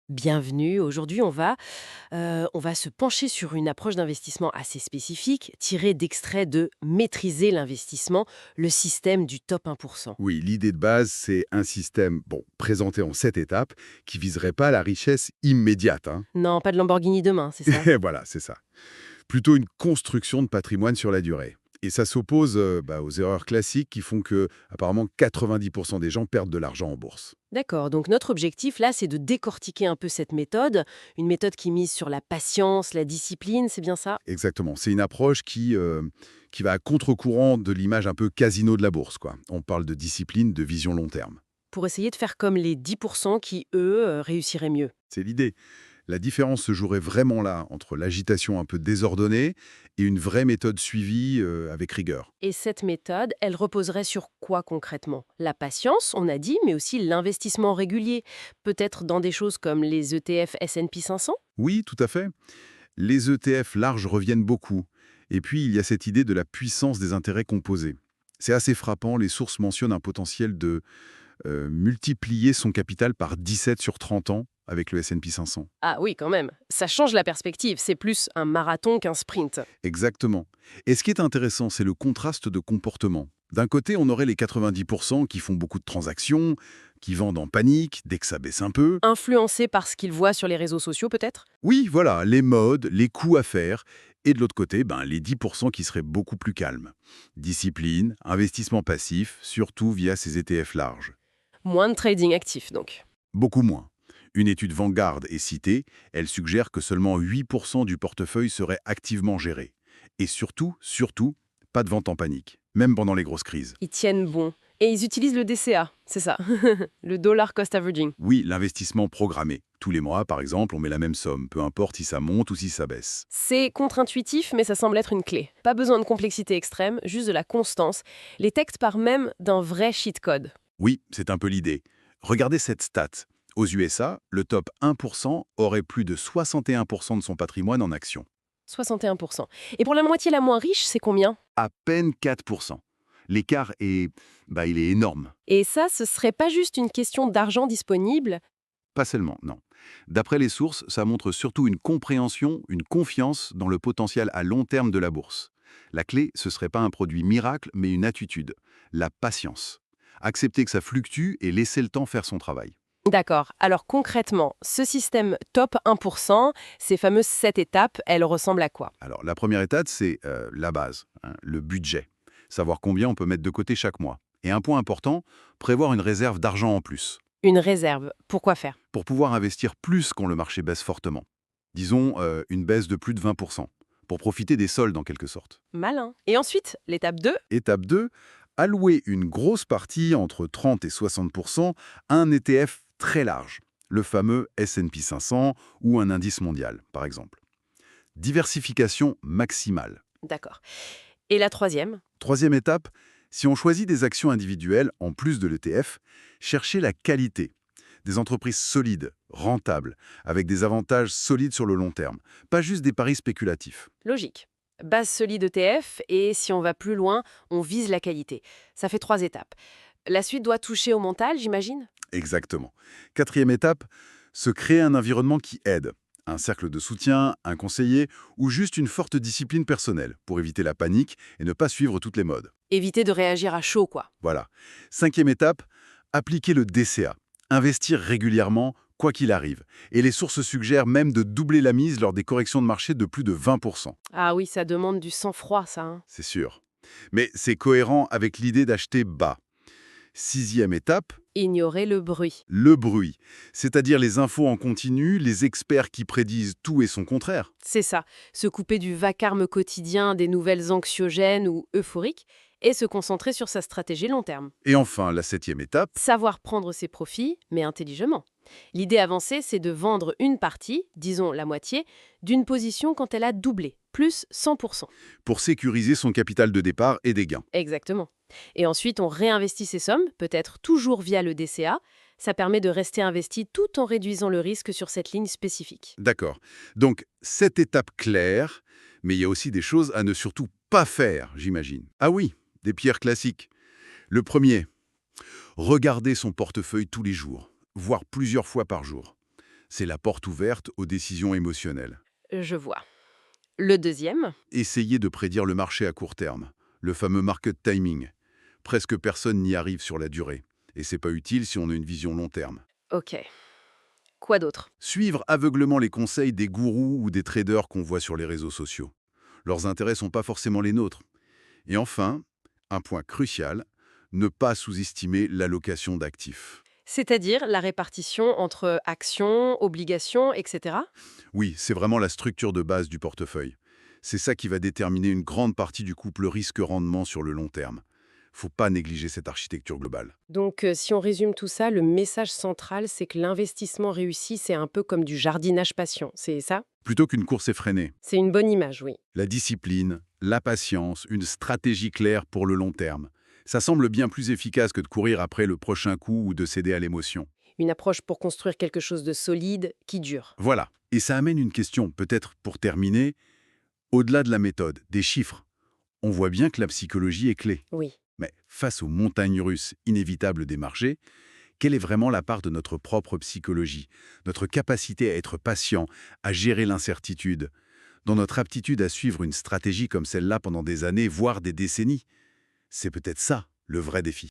Bienvenue. Aujourd'hui, on va se pencher sur une approche d'investissement assez spécifique, tirée d'extraits de Maîtriser l'investissement, le système du top 1%. Oui, l'idée de base, c'est un système, présenté en 7 étapes, qui viserait pas la richesse immédiate, hein. Non, pas de Lamborghini demain, c'est ça? Et voilà, c'est ça. Plutôt une construction de patrimoine sur la durée. Et ça s'oppose aux erreurs classiques qui font que, apparemment, 90% des gens perdent de l'argent en bourse. D'accord, donc notre objectif là, c'est de décortiquer un peu cette méthode, une méthode qui mise sur la patience, la discipline, c'est bien ça? Exactement. C'est une approche qui va à contre-courant de l'image un peu casino de la bourse, quoi. On parle de discipline, de vision long terme. Pour essayer de faire comme les 10% qui, eux, réussiraient mieux. C'est l'idée. La différence se jouerait vraiment là, entre l'agitation un peu désordonnée et une vraie méthode suivie avec rigueur. Et cette méthode, elle reposerait sur quoi concrètement? La patience, on a dit, mais aussi l'investissement régulier. Peut-être dans des choses comme les ETF S&P 500? Oui, tout à fait. Les ETF larges reviennent beaucoup. Et puis, il y a cette idée de la puissance des intérêts composés. C'est assez frappant, les sources mentionnent un potentiel de multiplier son capital par 17 sur 30 ans avec le S&P 500. Ah oui, quand même. Ça change la perspective. C'est plus un marathon qu'un sprint. Exactement. Et ce qui est intéressant, c'est le contraste de comportement. D'un côté, on aurait les 90% qui font beaucoup de transactions, qui vendent en panique dès que ça baisse un peu. Influencé par ce qu'ils voient sur les réseaux sociaux, peut-être? Oui, voilà, les modes, les coûts à faire. Et de l'autre côté, les 10% qui seraient beaucoup plus calmes. Discipline, investissement passif, surtout via ces ETF larges. Moins de trading actif, donc. Beaucoup moins. Une étude Vanguard est citée, elle suggère que seulement 8% du portefeuille serait activement géré. Et surtout, pas de vente en panique, même pendant les grosses crises. Ils tiennent bon. Et ils utilisent le DCA, c'est ça. Le dollar cost averaging. Oui, l'investissement programmé. Tous les mois, par exemple, on met la même somme, peu importe si ça monte ou si ça baisse. C'est contre-intuitif, mais ça semble être une clé. Pas besoin de complexité extrême, juste de la constance. Les textes partent même d'un vrai cheat code. Oui, c'est un peu l'idée. Regardez cette stat. Aux USA, le top 1% aurait plus de 61% de son patrimoine en actions. 61%. Et pour la moitié la moins riche, c'est combien? À peine 4%. L'écart il est énorme. Et ça, ce serait pas juste une question d'argent disponible? Pas seulement, non. D'après les sources, ça montre surtout une compréhension, une confiance dans le potentiel à long terme de la bourse. La clé, ce serait pas un produit miracle, mais une attitude, la patience. Accepter que ça fluctue et laisser le temps faire son travail. D'accord. Alors concrètement, ce système top 1%, ces fameuses 7 étapes, elles ressemblent à quoi? Alors, la première étape, c'est la base, hein, le budget. Savoir combien on peut mettre de côté chaque mois. Et un point important, prévoir une réserve d'argent en plus, Une réserve. Pourquoi faire? pour pouvoir investir plus quand le marché baisse fortement. Disons une baisse de plus de 20%, pour profiter des soldes en quelque sorte. Malin. Et ensuite, l'étape 2? Étape 2, allouer une grosse partie, entre 30 et 60%, à un ETF très large, le fameux S&P 500 ou un indice mondial, par exemple. Diversification maximale. D'accord. Et la troisième? Troisième étape, si on choisit des actions individuelles en plus de l'ETF, cherchez la qualité. Des entreprises solides, rentables, avec des avantages solides sur le long terme, pas juste des paris spéculatifs. Logique. Base solide ETF et si on va plus loin, on vise la qualité. Ça fait 3 étapes. La suite doit toucher au mental, j'imagine? Exactement. Quatrième étape, se créer un environnement qui aide. Un cercle de soutien, un conseiller ou juste une forte discipline personnelle pour éviter la panique et ne pas suivre toutes les modes. Éviter de réagir à chaud, quoi. Voilà. Cinquième étape, appliquer le DCA. Investir régulièrement, quoi qu'il arrive. Et les sources suggèrent même de doubler la mise lors des corrections de marché de plus de 20%. Ah oui, ça demande du sang-froid, ça, hein. C'est sûr. Mais c'est cohérent avec l'idée d'acheter bas. Sixième étape, Ignorer le bruit. le bruit. C'est-à-dire les infos en continu, les experts qui prédisent tout et son contraire. C'est ça. Se couper du vacarme quotidien des nouvelles anxiogènes ou euphoriques et se concentrer sur sa stratégie long terme. Et enfin, la septième étape, Savoir prendre ses profits, mais intelligemment. L'idée avancée, c'est de vendre une partie, disons la moitié, d'une position quand elle a doublé, plus 100%. pour sécuriser son capital de départ et des gains. Exactement. Et ensuite, on réinvestit ces sommes, peut-être toujours via le DCA. Ça permet de rester investi tout en réduisant le risque sur cette ligne spécifique. D'accord. Donc, cette étape claire, mais il y a aussi des choses à ne surtout pas faire, j'imagine. Ah oui, des pierres classiques. Le premier, regarder son portefeuille tous les jours, voire plusieurs fois par jour. C'est la porte ouverte aux décisions émotionnelles. Je vois. Le deuxième? Essayer de prédire le marché à court terme, le fameux market timing. Presque personne n'y arrive sur la durée. Et c'est pas utile si on a une vision long terme. Ok. Quoi d'autre? Suivre aveuglément les conseils des gourous ou des traders qu'on voit sur les réseaux sociaux. Leurs intérêts sont pas forcément les nôtres. Et enfin, un point crucial, ne pas sous-estimer l'allocation d'actifs. C'est-à-dire la répartition entre actions, obligations, etc. Oui, c'est vraiment la structure de base du portefeuille. C'est ça qui va déterminer une grande partie du couple risque-rendement sur le long terme. Faut pas négliger cette architecture globale. Donc, si on résume tout ça, le message central, c'est que l'investissement réussi, c'est un peu comme du jardinage patient, c'est ça? Plutôt qu'une course effrénée, C'est une bonne image, oui. la discipline, la patience, une stratégie claire pour le long terme. Ça semble bien plus efficace que de courir après le prochain coup ou de céder à l'émotion. Une approche pour construire quelque chose de solide, qui dure. Voilà. Et ça amène une question, peut-être pour terminer, au-delà de la méthode, des chiffres. On voit bien que la psychologie est clé. Oui. Mais face aux montagnes russes inévitables des marchés, quelle est vraiment la part de notre propre psychologie, notre capacité à être patient, à gérer l'incertitude, dans notre aptitude à suivre une stratégie comme celle-là pendant des années, voire des décennies? C'est peut-être ça, le vrai défi.